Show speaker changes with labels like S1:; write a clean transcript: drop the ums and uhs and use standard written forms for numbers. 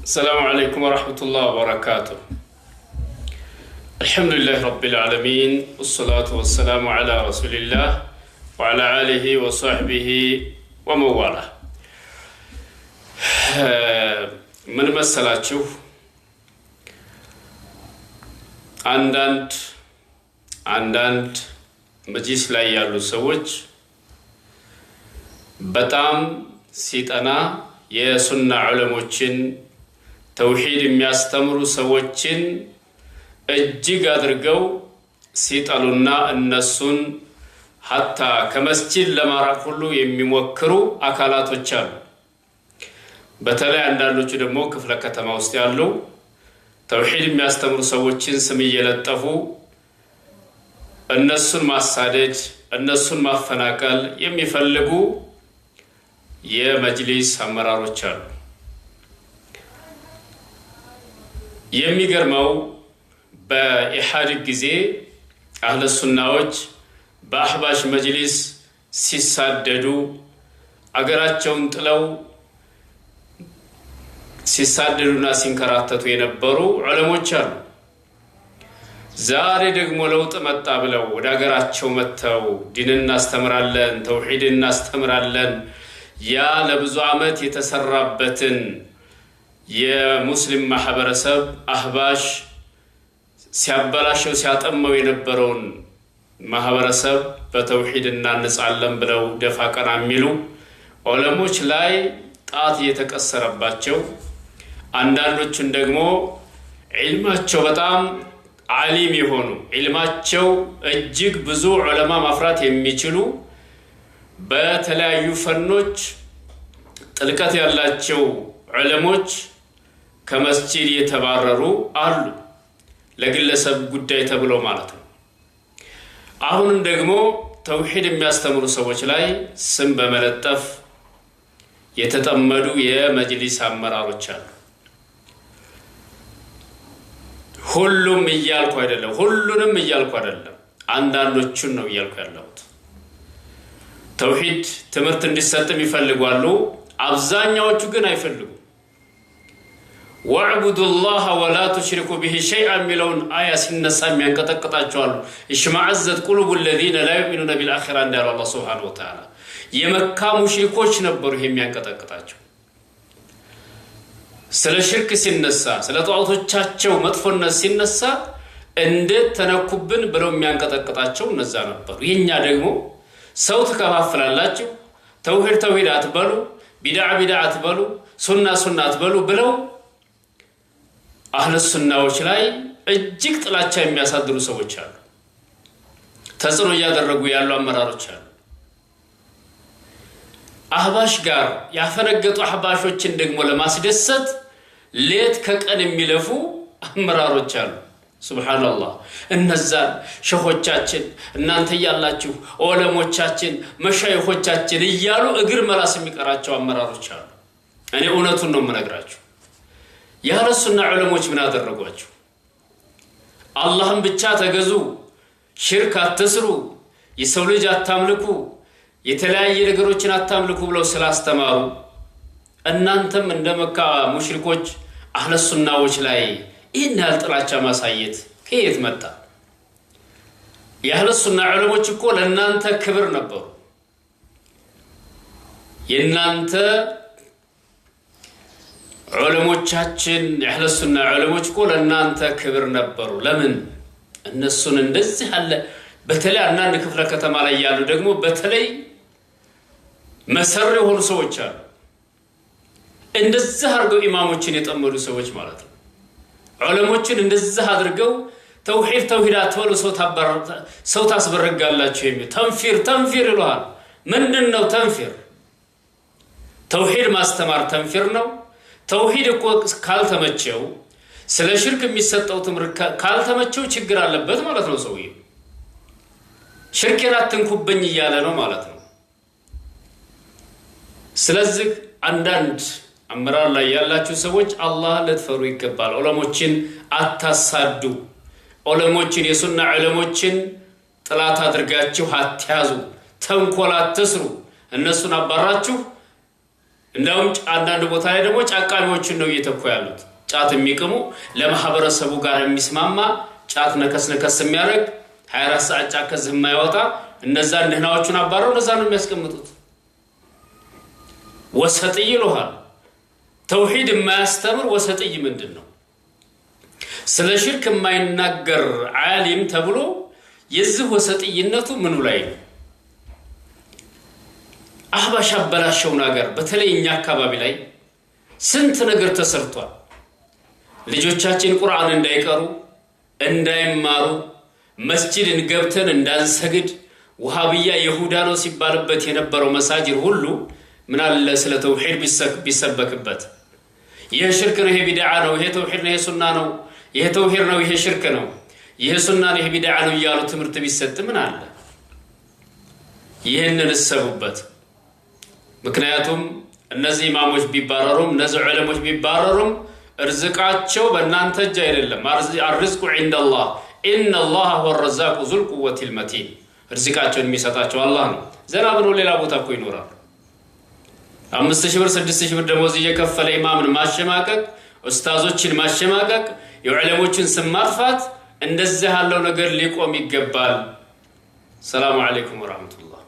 S1: السلام عليكم ورحمة الله وبركاته. الحمد لله رب العالمين والصلاة والسلام على رسول الله وعلى آله وصحبه ومواله. من مسألة عندند مجلس لا يالو سوج بتام سيتنا የሱና ዑለሞችን ተውሂድ የሚያስተምሩ ሰዎችን እጅግ አድርገው ሲጠሉና እነሱን ሐታ ከመስጂድ ለማራቅ ሁሉ የሚሞክሩ አካላቶች አሉ። በተለይ አንዳንዶቹ ደግሞ ክፍለ ከተማ ውስጥ ያሉ ተውሂድ የሚያስተምሩ ሰዎችን ስም እየለጠፉ እነሱን ማሳደድ፣ እነሱን ማፈናቀል የሚፈልጉ የመጅሊስ አመራሮች አሉ። የሚገርመው በኢህአዴግ ጊዜ አህለ ሱናዎች በአህባሽ መጅሊስ ሲሳደዱ አገራቸውን ጥለው ሲሳደዱና ሲንከራተቱ የነበሩ ዑለሞች አሉ። ዛሬ ደግሞ ለውጥ መጣ ብለው ወደ አገራቸው መተው ዲንን እናስተምራለን፣ ተውሂድን እናስተምራለን ያ ለብዙ ዓመት የተሰራበትን የሙስሊም ማህበረሰብ አህባሽ ሲያበላሸው ሲያጠመው የነበረውን ማህበረሰብ በተውሂድ እናንጻለን ብለው ደፋ ቀና የሚሉ ዑለሞች ላይ ጣት እየተቀሰረባቸው፣ አንዳንዶቹን ደግሞ ዒልማቸው በጣም ዓሊም የሆኑ ዒልማቸው እጅግ ብዙ ዑለማ ማፍራት የሚችሉ በተለያዩ ፈኖች ጥልቀት ያላቸው ዑለሞች ከመስጂድ የተባረሩ አሉ፣ ለግለሰብ ጉዳይ ተብሎ ማለት ነው። አሁንም ደግሞ ተውሂድ የሚያስተምሩ ሰዎች ላይ ስም በመለጠፍ የተጠመዱ የመጅሊስ አመራሮች አሉ። ሁሉም እያልኩ አይደለም፣ ሁሉንም እያልኩ አይደለም፣ አንዳንዶቹን ነው እያልኩ ያለሁት። ተውሂድ ትምህርት እንዲሰጥም ይፈልጋሉ፣ አብዛኛዎቹ ግን አይፈልጉም። ወዕቡዱላህ ወላ ቱሽሪኩ ቢሂ ሸይአን የሚለውን አያ ሲነሳ የሚያንቀጠቅጣቸው አሉ። እሽማዐዘት ቁሉቡ ለዚነ ላ ዩእሚኑነ ቢልአኺራ እንዳለው አላህ ሱብሓነሁ ወተዓላ የመካ ሙሽሪኮች ነበሩ ይሄ የሚያንቀጠቅጣቸው። ስለ ሽርክ ሲነሳ፣ ስለ ጣዖቶቻቸው መጥፎነት ሲነሳ እንዴት ተነኩብን ብለው የሚያንቀጠቅጣቸው እነዛ ነበሩ። የኛ ደግሞ ሰው ተከፋፍላላችሁ፣ ተውሂድ አትበሉ፣ ቢድዓ አትበሉ፣ ሱና አትበሉ ብለው አህለ ሱናዎች ላይ እጅግ ጥላቻ የሚያሳድሩ ሰዎች አሉ። ተጽዕኖ እያደረጉ ያሉ አመራሮች አሉ። አህባሽ ጋር ያፈነገጡ አህባሾችን ደግሞ ለማስደሰት ሌት ከቀን የሚለፉ አመራሮች አሉ። ሱብሃንአላህ። እነዛን ሸኾቻችን እናንተ ያላችሁ ዑለሞቻችን መሻይኾቻችን እያሉ እግር መላስ የሚቀራቸው አመራሮች አሉ። እኔ እውነቱን ነው የምነግራችሁ። የአህለ ሱና ዑለሞች ምን አደረጓችሁ? አላህን ብቻ ተገዙ፣ ሽርክ አትስሩ፣ የሰው ልጅ አታምልኩ፣ የተለያየ ነገሮችን አታምልኩ ብለው ስላስተማሩ እናንተም እንደ መካ ሙሽሪኮች አህለ ሱናዎች ላይ ይህን ያህል ጥላቻ ማሳየት ከየት መጣ? የአህለ ሱና ዑለሞች እኮ ለእናንተ ክብር ነበሩ። የእናንተ ዑለሞቻችን የአህለ ሱና ዑለሞች እኮ ለእናንተ ክብር ነበሩ። ለምን እነሱን እንደዚህ አለ? በተለይ አንዳንድ ክፍለ ከተማ ላይ ያሉ ደግሞ በተለይ መሰሪ የሆኑ ሰዎች አሉ። እንደዚህ አድርገው ኢማሞችን የጠመዱ ሰዎች ማለት ነው። ዑለሞችን እንደዚህ አድርገው ተውሂድ አትበሉ ሰው ታስበረጋላችሁ የሚል ተንፊር ይሉሃል። ምንድነው ተንፊር? ተውሂድ ማስተማር ተንፊር ነው? ተውሂድ እኮ ካልተመቸው ስለ ሽርክ የሚሰጠው ትምህርት ካልተመቸው ችግር አለበት ማለት ነው። ሰውዬው ሽርክን አትንኩብኝ እያለ ነው ማለት ነው። ስለዚህ አንዳንድ አመራር ላይ ያላችሁ ሰዎች አላህ ልትፈሩ ይገባል። ዑለሞችን አታሳዱ። ዑለሞችን የሱና ዑለሞችን ጥላት አድርጋችሁ አትያዙ። ተንኮል አትስሩ። እነሱን አባራችሁ እንደውም አንዳንድ ቦታ ላይ ደግሞ ጫቃሚዎችን ነው እየተኩ ያሉት። ጫት የሚቅሙ ለማህበረሰቡ ጋር የሚስማማ ጫት ነከስ የሚያደርግ 24 ሰዓት ጫት ከዚህ የማይወጣ እነዛን ደህናዎቹን አባረው እነዛ ነው የሚያስቀምጡት። ወሰጥይ ይሉሃል። ተውሂድ የማያስተምር ወሰጥይ ምንድን ነው? ስለ ሽርክ የማይናገር ዓሊም ተብሎ የዚህ ወሰጥይነቱ ምኑ ላይ ነው? አህባሽ አበላሸው ነገር በተለይ እኛ አካባቢ ላይ ስንት ነገር ተሰርቷል። ልጆቻችን ቁርአን እንዳይቀሩ እንዳይማሩ መስጂድን ገብተን እንዳንሰግድ ወሃቢያ ይሁዳ ነው ሲባልበት የነበረው መሳጅድ ሁሉ ምን አለ ስለ ተውሂድ ቢሰበክበት። ይሄ ሽርክ ነው፣ ይሄ ቢድዓ ነው፣ ይሄ ተውሂድ ነው፣ ይሄ ሱና ነው፣ ይሄ ተውሂድ ነው፣ ይሄ ሽርክ ነው፣ ይሄ ሱና ነው፣ ይሄ ቢድዓ ነው እያሉ ትምህርት ቢሰጥ ምን አለ? ይህንን እሰቡበት። ምክንያቱም እነዚህ ኢማሞች ቢባረሩም እነዚህ ዑለሞች ቢባረሩም እርዝቃቸው በእናንተ እጅ አይደለም። አርዝቁ ዒንደላህ ኢነላህ ሁወ ረዛቁ ዙል ቁወቲል መቲን። እርዝቃቸውን የሚሰጣቸው አላህ ነው። ዘና ብለው ሌላ ቦታ እኮ ይኖራሉ። 5000 ብር 6000 ብር ደሞዝ እየከፈለ ኢማምን ማሸማቀቅ፣ ኡስታዞችን ማሸማቀቅ፣ የዑለሞችን ስም ማጥፋት፣ እንደዚህ ያለው ነገር ሊቆም ይገባል። ሰላሙ አለይኩም ወራህመቱላህ።